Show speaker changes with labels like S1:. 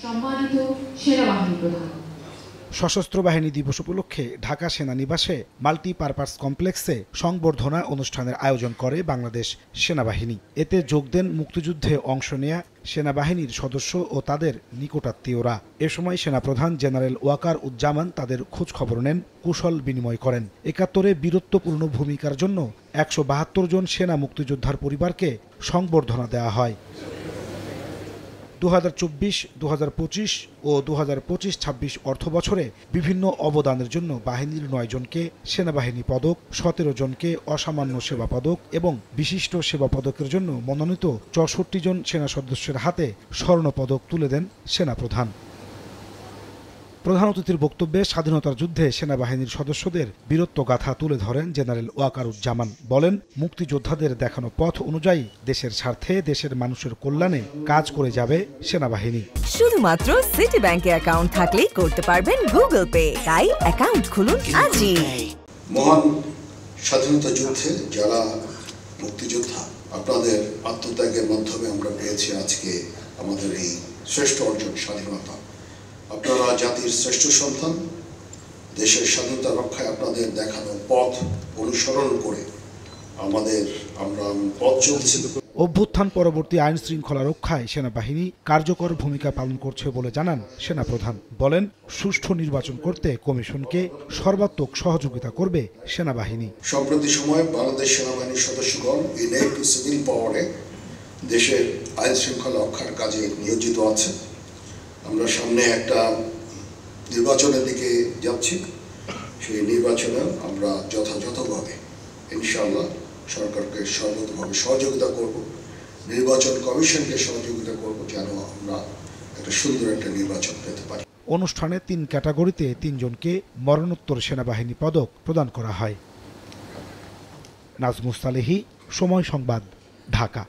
S1: সম্মানিত সেনাবাহিনী প্রধান,
S2: সশস্ত্র বাহিনী দিবস উপলক্ষে ঢাকা সেনানিবাসে মাল্টিপারপাস কমপ্লেক্সে সংবর্ধনা অনুষ্ঠানের আয়োজন করে বাংলাদেশ সেনাবাহিনী। এতে যোগ দেন মুক্তিযুদ্ধে অংশ নেয়া সেনাবাহিনীর সদস্য ও তাদের নিকটাত্মীয়রা। এ সময় সেনাপ্রধান জেনারেল ওয়াকার উজ্জামান তাদের খোঁজ খবর নেন, কুশল বিনিময় করেন। ৭১-এ বীরত্বপূর্ণ ভূমিকার জন্য ১৭২ জন সেনা মুক্তিযোদ্ধার পরিবারকে সংবর্ধনা দেওয়া হয়। ২০২৪, ২০২৫ ও ২০২৫-২৬ অর্থবছরে বিভিন্ন অবদানের জন্য বাহিনীর ৯ জনকে সেনাবাহিনী পদক, ১৭ জনকে অসামান্য সেবা পদক এবং বিশিষ্ট সেবা পদকের জন্য মনোনীত ৬৪ জন সেনা সদস্যের হাতে স্বর্ণপদক তুলে দেন সেনাপ্রধান। প্রধান অতিথির বক্তব্যে স্বাধীনতার যুদ্ধে সেনাবাহিনীর সদস্যদের বীরত্বগাথা তুলে ধরেন জেনারেল ওয়াকারুজ্জামান। বলেন, মুক্তিযোদ্ধাদের দেখানো পথ অনুযায়ী দেশের স্বার্থে, দেশের মানুষের কল্যাণে কাজ করে যাবে সেনাবাহিনী।
S3: শুধুমাত্র সিটি ব্যাংকে অ্যাকাউন্ট থাকলেই করতে পারবেন গুগল পে। তাই অ্যাকাউন্ট খুলুন আজই।
S4: মহান স্বাধীনতা যুদ্ধে যারা মুক্তিযোদ্ধা, আপনাদের আত্মত্যাগের মাধ্যমে আমরা পেয়েছি আজকে আমাদের এই শ্রেষ্ঠ অর্জন স্বাধীনতা। আপনারা জাতির শ্রেষ্ঠ সন্তান। দেশের স্বাধীনতা রক্ষায় আপনাদের দেখানো পথ অনুসরণ করে আমরা পথ চলছি।
S2: অভ্যুত্থান পরবর্তী আইন শৃঙ্খলা রক্ষায় সেনাবাহিনী কার্যকর ভূমিকা পালন করছে বলে জানান সেনাপ্রধান। বলেন, সুষ্ঠু নির্বাচন করতে কমিশনকে সর্বাত্মক সহযোগিতা করবে সেনাবাহিনী।
S4: সম্প্রতি সময়ে বাংলাদেশ সেনাবাহিনীর সদস্যগণ ইনেট টু সিভিল পাওয়ারে দেশের আইন শৃঙ্খলা রক্ষার কাজে নিয়োজিত আছে। আমরা সামনে একটা নির্বাচনের দিকে যাচ্ছি। সেই নির্বাচনে আমরা যথাযথভাবে ইনশাআল্লাহ সরকারকে সর্বতভাবে সহযোগিতা করব, নির্বাচন কমিশনকে সহযোগিতা করব, যেন আমরা একটা সুন্দর একটা নির্বাচন পেতে পারি।
S2: অনুষ্ঠানে ৩ ক্যাটাগরিতে ৩ জনকে মরণোত্তর সেনাবাহিনী পদক প্রদান করা হয়। নাজমুস সালেহী, সময় সংবাদ, ঢাকা।